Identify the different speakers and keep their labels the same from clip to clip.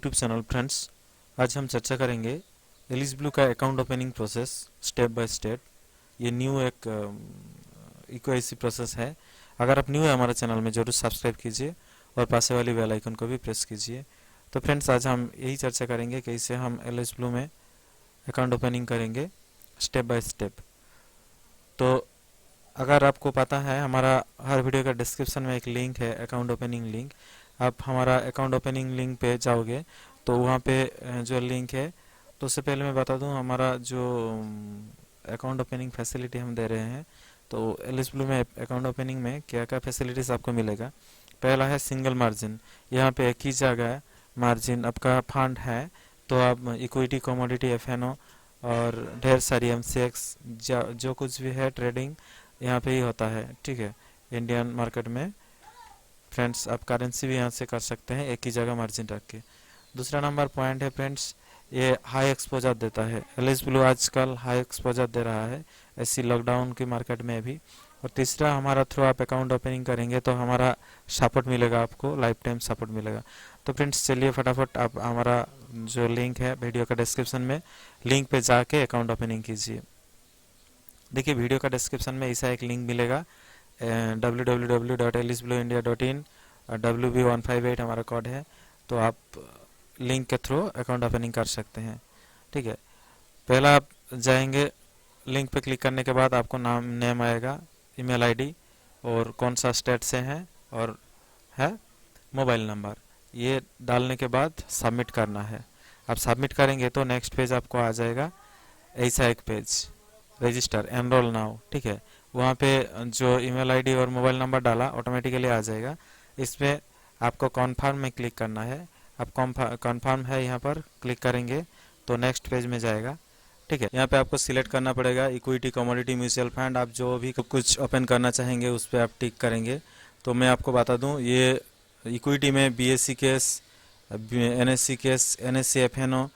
Speaker 1: YouTube channel. Friends, आज हम चर्चा करेंगे एलिस ब्लू का account opening process step by step. ये न्यू एक इक्वाइसी प्रोसेस है। अगर आप न्यू है हमारे चैनल में, जरूर सब्सक्राइब कीजिए और पास वाली बेल आइकन को भी प्रेस कीजिए। तो फ्रेंड्स, आज हम यही चर्चा करेंगे कैसे हम एलिस ब्लू में अकाउंट ओपनिंग करेंगे स्टेप बाय स्टेप। तो अगर आपको पता है, हमारा हर वीडियो का डिस्क्रिप्शन में एक लिंक है, अकाउंट ओपनिंग लिंक। आप हमारा अकाउंट ओपनिंग लिंक पे जाओगे तो वहाँ पे जो लिंक है, तो उससे पहले मैं बता दूं हमारा जो अकाउंट ओपनिंग फैसिलिटी हम दे रहे हैं। तो एलिस ब्लू में अकाउंट ओपनिंग में क्या क्या फैसिलिटीज़ आपको मिलेगा। पहला है सिंगल मार्जिन। यहाँ पे एक ही जगह मार्जिन आपका फंड है, तो आप इक्विटी, कमोडिटी, एफएनओ और ढेर सारी एमसीएक्स जो कुछ भी है ट्रेडिंग यहाँ पे ही होता है। ठीक है, इंडियन मार्केट में फ्रेंड्स आप करेंसी भी यहाँ से कर सकते हैं एक ही जगह मार्जिन रख के। दूसरा नंबर पॉइंट है फ्रेंड्स, ये हाई एक्सपोजर देता है। एलिस ब्लू आजकल हाई एक्सपोजर दे रहा है, ऐसी लॉकडाउन की मार्केट में भी। और तीसरा, हमारा थ्रू आप अकाउंट ओपनिंग करेंगे तो हमारा सपोर्ट मिलेगा, आपको लाइफ टाइम सपोर्ट मिलेगा। तो फ्रेंड्स चलिए फटाफट आप हमारा जो लिंक है वीडियो का डिस्क्रिप्शन में, लिंक पे जाके अकाउंट ओपनिंग कीजिए। देखिए वीडियो का डिस्क्रिप्शन में ऐसा एक लिंक मिलेगा, www.elisblueindia.in, WB158 हमारा कोड है। तो आप लिंक के थ्रू अकाउंट ओपनिंग कर सकते हैं। ठीक है, पहला आप जाएंगे, लिंक पे क्लिक करने के बाद आपको नेम आएगा, ईमेल आईडी और कौन सा स्टेट से हैं और है मोबाइल नंबर। ये डालने के बाद सबमिट करना है। आप सबमिट करेंगे तो नेक्स्ट पेज आपको आ जाएगा, ऐसा एक पेज, रजिस्टर एनरोल नाउ। ठीक है, वहाँ पे जो ईमेल आईडी और मोबाइल नंबर डाला ऑटोमेटिकली आ जाएगा। इसमें आपको कॉन्फर्म में क्लिक करना है। आप कॉन्फर्म है यहाँ पर क्लिक करेंगे तो नेक्स्ट पेज में जाएगा। ठीक है, यहाँ पे आपको सिलेक्ट करना पड़ेगा इक्विटी, कमोडिटी, म्यूचुअल फंड। आप जो भी कुछ ओपन करना चाहेंगे उस पर आप टिक करेंगे। तो मैं आपको बता दूँ, ये इक्विटी में BSC case, NSC case, NSC FNO,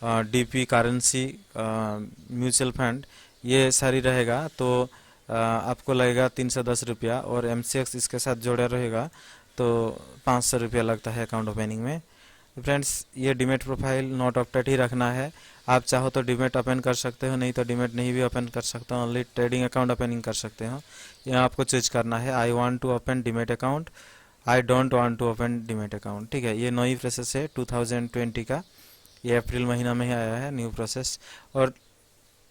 Speaker 1: DP currency, mutual fund, ये सारी रहेगा। तो आपको लगेगा 310 रुपया और एमसीएक्स इसके साथ जोड़ा रहेगा तो 500 रुपया लगता है अकाउंट ओपनिंग में। फ्रेंड्स, ये डीमेट प्रोफाइल नॉट ऑप्टेड ही रखना है। आप चाहो तो डीमेट ओपन कर सकते हो, नहीं तो डीमेट नहीं भी ओपन कर सकते हो, ओनली ट्रेडिंग अकाउंट ओपनिंग कर सकते हो। यहाँ आपको चूज करना है, I want to open demat account, I don't want to open demat account. ठीक है, ये नई प्रोसेस है 2020 का, ये अप्रैल महीना में ही आया है न्यू प्रोसेस। और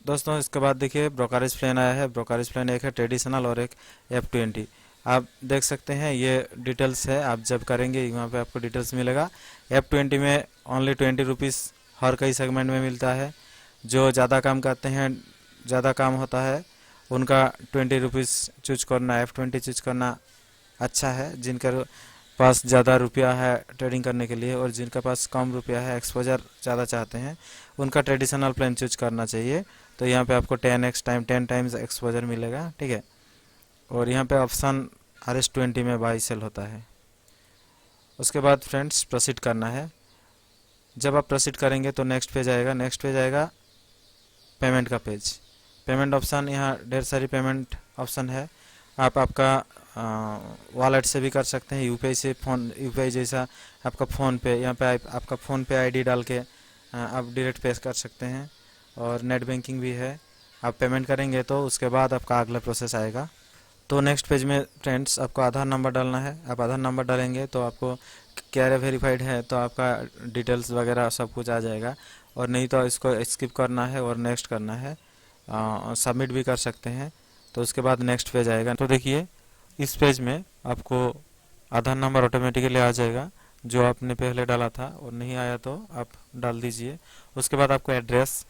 Speaker 1: दोस्तों इसके बाद देखिए ब्रोकरेज प्लान आया है। ब्रोकरेज प्लान एक है ट्रेडिशनल और एक F20। आप देख सकते हैं ये डिटेल्स है, आप जब करेंगे वहाँ पे आपको डिटेल्स मिलेगा। F20 में ओनली 20 रुपीज़ हर कई सेगमेंट में मिलता है। जो ज़्यादा काम करते हैं, ज़्यादा काम होता है, उनका 20 रुपीज़ चूज करना, F20 चूज करना अच्छा है। जिनके पास ज़्यादा रुपया है ट्रेडिंग करने के लिए और जिनके पास कम रुपया है, एक्सपोजर ज़्यादा चाहते हैं, उनका ट्रेडिशनल प्लान चूज करना चाहिए। तो यहाँ पे आपको 10 टाइम्स एक्सपोजर मिलेगा। ठीक है, और यहाँ पे ऑप्शन RS20 में बाई सेल होता है। उसके बाद फ्रेंड्स प्रोसीड करना है। जब आप प्रोसीड करेंगे तो नेक्स्ट पेज आएगा। नेक्स्ट पेज आएगा पेमेंट का पेज। पेमेंट ऑप्शन, यहाँ ढेर सारी पेमेंट ऑप्शन है। आप आपका वॉलेट से भी कर सकते हैं, यूपीआई से, यूपीआई जैसा आपका फ़ोन पे, यहाँ पे आपका फ़ोन पे आईडी डाल के आप डायरेक्ट पे कर सकते हैं। और नेट बैंकिंग भी है। आप पेमेंट करेंगे तो उसके बाद आपका अगला प्रोसेस आएगा। तो नेक्स्ट पेज में फ्रेंड्स आपको आधार नंबर डालना है। आप आधार नंबर डालेंगे तो आपको क्या वेरीफाइड है तो आपका डिटेल्स वगैरह सब कुछ आ जाएगा। और नहीं तो इसको स्किप करना है और नेक्स्ट करना है, सबमिट भी कर सकते हैं। तो उसके बाद नेक्स्ट पेज आएगा। तो देखिए इस पेज में आपको आधार नंबर ऑटोमेटिकली आ जाएगा जो आपने पहले डाला था, और नहीं आया तो आप डाल दीजिए। उसके बाद आपको एड्रेस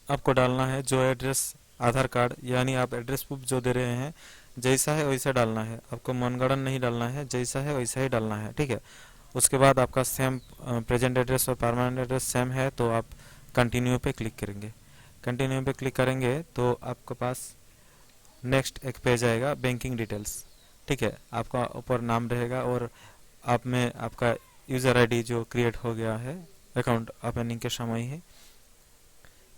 Speaker 1: आपको डालना है। जो एड्रेस आधार कार्ड, यानी आप एड्रेस प्रूफ जो दे रहे हैं, जैसा है वैसा डालना है। आपको मनगढ़ंत नहीं डालना है, जैसा है वैसा ही डालना है। ठीक है, उसके बाद आपका सेम प्रेजेंट एड्रेस और परमानेंट एड्रेस सेम है तो आप कंटिन्यू पे क्लिक करेंगे। कंटिन्यू पे क्लिक करेंगे तो आपके पास नेक्स्ट एक पेज आएगा, बैंकिंग डिटेल्स। ठीक है, आपका ऊपर नाम रहेगा और आप में आपका यूज़र आईडी जो क्रिएट हो गया है अकाउंट ओपनिंग के समय ही।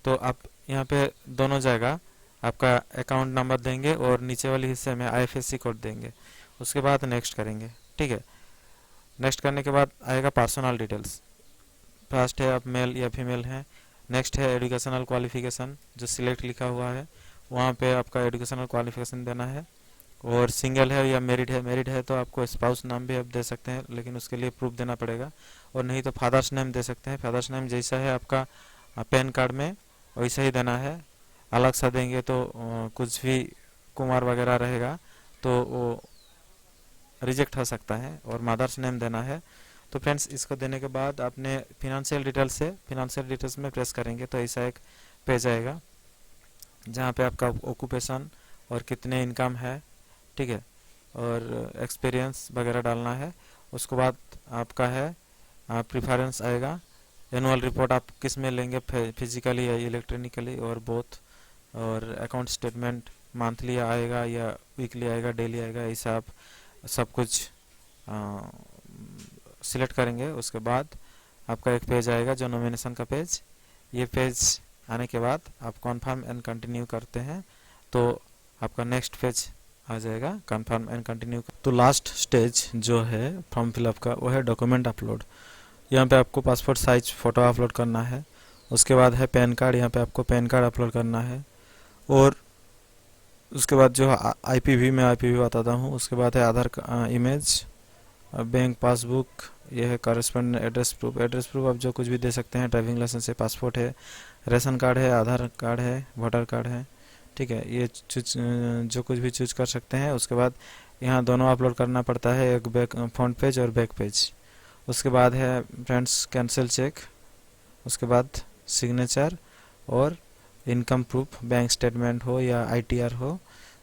Speaker 1: तो आप यहाँ पे दोनों जगह आपका अकाउंट नंबर देंगे और नीचे वाले हिस्से में IFSC कोड देंगे। उसके बाद नेक्स्ट करेंगे। ठीक है, नेक्स्ट करने के बाद आएगा पर्सनल डिटेल्स। फर्स्ट है आप मेल या फीमेल हैं। नेक्स्ट है एजुकेशनल क्वालिफिकेशन, जो सिलेक्ट लिखा हुआ है वहाँ पे आपका एजुकेशनल क्वालिफिकेशन देना है। और सिंगल है या मैरिड है तो आपको स्पाउस नाम भी आप दे सकते हैं, लेकिन उसके लिए प्रूफ देना पड़ेगा। और नहीं तो फादर्स नेम दे सकते हैं। फादर्स नेम जैसा है आपका पैन कार्ड में वैसा ही देना है। अलग सा देंगे तो कुछ भी कुमार वगैरह रहेगा तो वो रिजेक्ट हो सकता है। और मदर्स नेम देना है। तो फ्रेंड्स, इसको देने के बाद आपने फिनंशियल डिटेल्स में प्रेस करेंगे तो ऐसा एक पेज आएगा जहाँ पे आपका ऑक्यूपेशन और कितने इनकम है, ठीक है, और एक्सपीरियंस वगैरह डालना है। उसके बाद आपका है प्रेफरेंस आएगा। एनुअल रिपोर्ट आप किस में लेंगे, फिजिकली या इलेक्ट्रॉनिकली और बोथ। और अकाउंट स्टेटमेंट मंथली आएगा या वीकली आएगा, डेली आएगा, ऐसा आप सब कुछ सिलेक्ट करेंगे। उसके बाद आपका एक पेज आएगा जो नॉमिनेशन का पेज। ये पेज आने के बाद आप कन्फर्म एंड कंटिन्यू करते हैं तो आपका नेक्स्ट पेज आ जाएगा, कन्फर्म एंड कंटिन्यू। तो लास्ट स्टेज जो है फॉर्म फिलअप का वो है डॉक्यूमेंट अपलोड। यहाँ पे आपको पासपोर्ट साइज फ़ोटो अपलोड करना है। उसके बाद है पैन कार्ड, यहाँ पे आपको पैन कार्ड अपलोड करना है। और उसके बाद जो आईपीवी मैं आईपीवी बताता हूँ। उसके बाद है आधार इमेज, बैंक पासबुक, ये है कॉरेस्पॉन्डेंट एड्रेस प्रूफ आप जो कुछ भी दे सकते हैं। ड्राइविंग लाइसेंस है, पासपोर्ट है, रेशन कार्ड है, आधार कार्ड है, वोटर कार्ड है, ठीक है, ये जो कुछ भी चूज कर सकते हैं। उसके बाद यहाँ दोनों अपलोड करना पड़ता है, एक बैक फ्रंट पेज और बैक पेज। उसके बाद है फ्रेंड्स कैंसिल चेक। उसके बाद सिग्नेचर और इनकम प्रूफ, बैंक स्टेटमेंट हो या आईटीआर हो,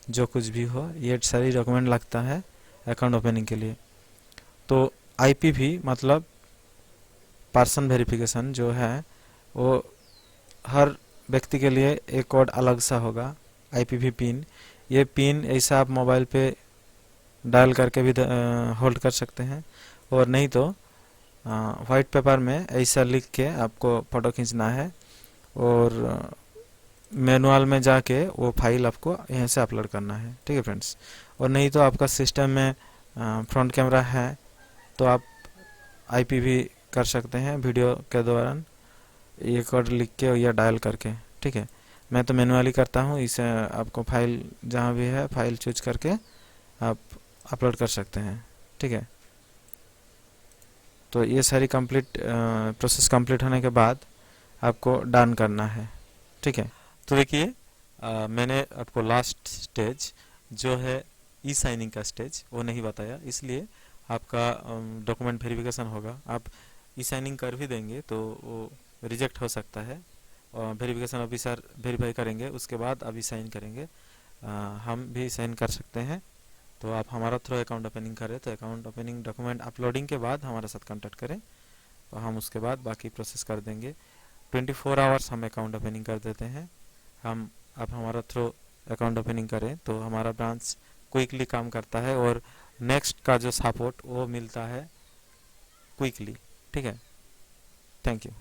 Speaker 1: जो कुछ भी हो, ये सारी डॉक्यूमेंट लगता है अकाउंट ओपनिंग के लिए। तो आईपीवी मतलब पर्सन वेरिफिकेशन जो है वो हर व्यक्ति के लिए एक कोड अलग सा होगा, आईपीवी पिन। ये पिन ऐसा आप मोबाइल पे डायल करके भी होल्ड कर सकते हैं, और नहीं तो वाइट पेपर में ऐसा लिख के आपको फ़ोटो खींचना है और मैनुअल में जाके वो फाइल आपको यहाँ से अपलोड करना है, ठीक है फ्रेंड्स। और नहीं तो आपका सिस्टम में फ्रंट कैमरा है तो आप आईपीवी कर सकते हैं वीडियो के दौरान, ये कोड लिख के या डायल करके, ठीक है। मैं तो मैनुअली करता हूँ। इसे आपको फाइल जहाँ भी है फाइल चूज करके आप अपलोड कर सकते हैं, ठीक है। तो ये सारी प्रोसेस कंप्लीट होने के बाद आपको डन करना है, ठीक है। तो देखिए मैंने आपको लास्ट स्टेज जो है ई साइनिंग का स्टेज वो नहीं बताया, इसलिए आपका डॉक्यूमेंट वेरिफिकेशन होगा। आप ई साइनिंग कर भी देंगे तो वो रिजेक्ट हो सकता है। और वेरिफिकेशन ऑफिसर वेरीफाई करेंगे, उसके बाद आप ई साइन करेंगे। हम भी साइन कर सकते हैं। तो आप हमारा थ्रू अकाउंट ओपनिंग करें तो अकाउंट ओपनिंग डॉक्यूमेंट अपलोडिंग के बाद हमारे साथ कांटेक्ट करें तो हम उसके बाद बाकी प्रोसेस कर देंगे। 24 आवर्स हम अकाउंट ओपनिंग कर देते हैं। आप हमारा थ्रू अकाउंट ओपनिंग करें तो हमारा ब्रांच क्विकली काम करता है और नेक्स्ट का जो सपोर्ट वो मिलता है क्विकली, ठीक है। Thank you.